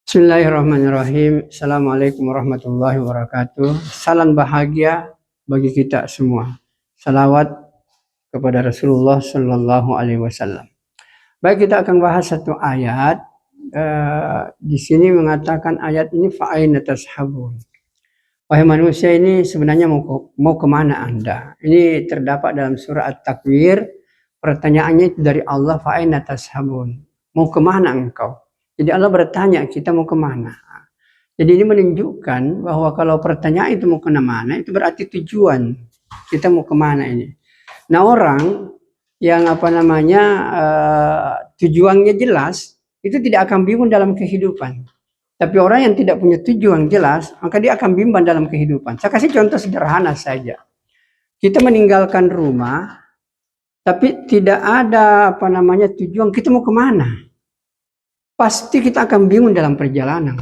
Bismillahirrahmanirrahim. Assalamualaikum warahmatullahi wabarakatuh. Salam bahagia bagi kita semua. Salawat kepada Rasulullah Sallallahu Alaihi Wasallam. Baik, kita akan bahas satu ayat. Di sini mengatakan ayat ini fa'aina tashabun. Wahai manusia, ini sebenarnya mau kemana anda? Ini terdapat dalam surah At-Takwir. Pertanyaannya itu dari Allah, fa'aina tashabun. Mau kemana engkau? Jadi Allah bertanya kita mau kemana. Jadi ini menunjukkan bahwa kalau pertanyaan itu mau kemana, itu berarti tujuan kita mau kemana ini. Nah, orang yang tujuannya jelas itu tidak akan bingung dalam kehidupan. Tapi orang yang tidak punya tujuan jelas, maka dia akan bimbang dalam kehidupan. Saya kasih contoh sederhana saja. Kita meninggalkan rumah, tapi tidak ada tujuan kita mau kemana. Pasti kita akan bingung dalam perjalanan.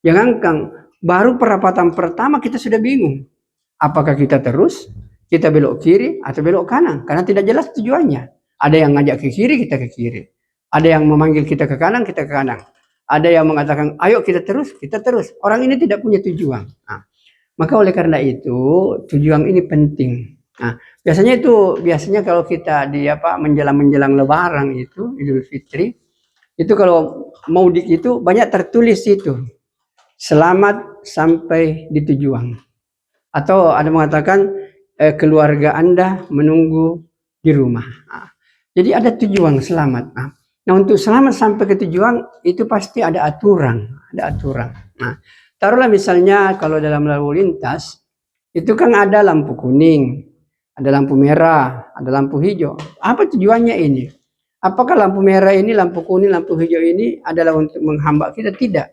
Jangankan baru perapatan pertama kita sudah bingung. Apakah kita terus, kita belok kiri atau belok kanan? Karena tidak jelas tujuannya. Ada yang ngajak ke kiri, kita ke kiri. Ada yang memanggil kita ke kanan, kita ke kanan. Ada yang mengatakan, ayo kita terus, kita terus. Orang ini tidak punya tujuan. Nah, maka oleh karena itu, tujuan ini penting. Nah, biasanya kalau kita di menjelang Lebaran itu, Idul Fitri, itu kalau mudik itu banyak tertulis itu, selamat sampai di tujuan. Atau ada mengatakan keluarga Anda menunggu di rumah. Nah, jadi ada tujuan selamat. Nah, untuk selamat sampai ke tujuan itu pasti ada aturan. Nah, taruhlah misalnya kalau dalam lalu lintas itu kan ada lampu kuning, ada lampu merah, ada lampu hijau. Apa tujuannya ini? Apakah lampu merah ini, lampu kuning, lampu hijau ini adalah untuk menghambat kita? Tidak.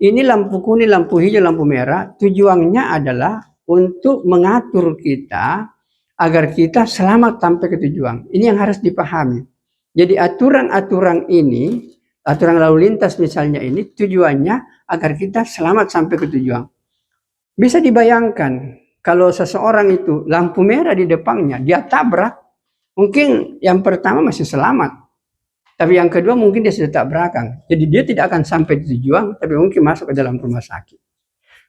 Ini lampu kuning, lampu hijau, lampu merah tujuannya adalah untuk mengatur kita agar kita selamat sampai ke tujuan. Ini yang harus dipahami. Jadi aturan-aturan ini, aturan lalu lintas misalnya ini tujuannya agar kita selamat sampai ke tujuan. Bisa dibayangkan kalau seseorang itu lampu merah di depannya, dia tabrak, mungkin yang pertama masih selamat. Tapi yang kedua mungkin dia sudah tabrakan. Jadi dia tidak akan sampai di tujuan, tapi mungkin masuk ke dalam rumah sakit.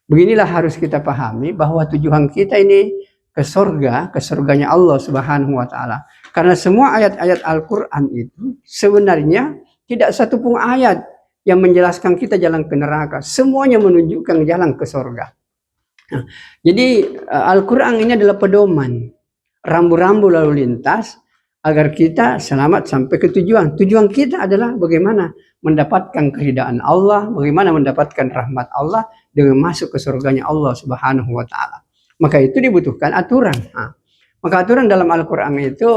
Beginilah harus kita pahami bahwa tujuan kita ini ke surganya Allah Subhanahu wa taala. Karena semua ayat-ayat Al-Qur'an itu sebenarnya tidak satu pun ayat yang menjelaskan kita jalan ke neraka. Semuanya menunjukkan jalan ke surga. Nah, jadi Al-Qur'an ini adalah pedoman, rambu-rambu lalu lintas agar kita selamat sampai ke tujuan. Tujuan kita adalah bagaimana mendapatkan keridaan Allah, bagaimana mendapatkan rahmat Allah dengan masuk ke surganya Allah Subhanahu wa taala. Maka itu dibutuhkan aturan. Nah, maka aturan dalam Al-Qur'an itu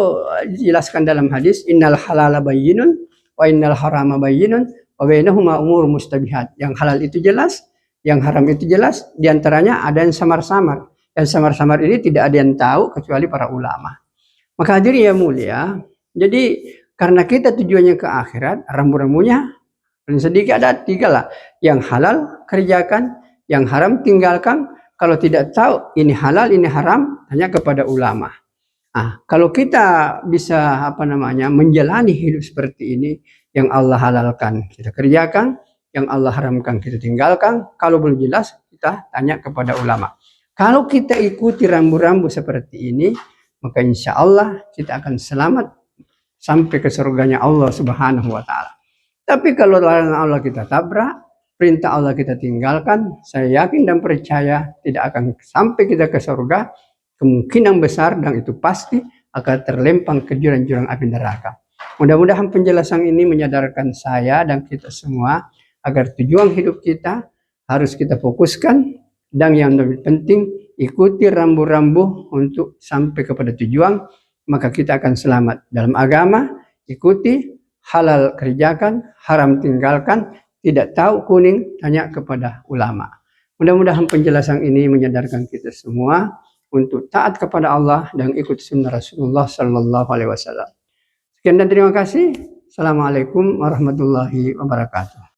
dijelaskan dalam hadis, innal halala bayyinun wa innal harama bayyinun wa bainahuma umur mustabihat. Yang halal itu jelas, yang haram itu jelas, di antaranya ada yang samar-samar. Yang samar-samar ini tidak ada yang tahu kecuali para ulama. Maka hadirin yang mulia, jadi karena kita tujuannya ke akhirat, rambu-rambunya paling sedikit ada 3 lah. Yang halal kerjakan, yang haram tinggalkan. Kalau tidak tahu ini halal, ini haram, tanya kepada ulama. Nah, kalau kita bisa menjalani hidup seperti ini, yang Allah halalkan kita kerjakan, yang Allah haramkan kita tinggalkan. Kalau belum jelas, kita tanya kepada ulama. Kalau kita ikuti rambu-rambu seperti ini, maka insya Allah kita akan selamat sampai ke surganya Allah Subhanahu wa taala. Tapi kalau larangan Allah kita tabrak, perintah Allah kita tinggalkan, saya yakin dan percaya tidak akan sampai kita ke surga. Kemungkinan besar dan itu pasti akan terlempang ke jurang-jurang api neraka. Mudah-mudahan penjelasan ini menyadarkan saya dan kita semua agar tujuan hidup kita harus kita fokuskan, dan yang lebih penting ikuti rambu-rambu untuk sampai kepada tujuan, maka kita akan selamat. Dalam agama, ikuti, halal kerjakan, haram tinggalkan, tidak tahu kuning, tanya kepada ulama. Mudah-mudahan penjelasan ini menyadarkan kita semua untuk taat kepada Allah dan ikut sunnah Rasulullah Sallallahu Alaihi Wasallam. Sekian dan terima kasih. Assalamualaikum warahmatullahi wabarakatuh.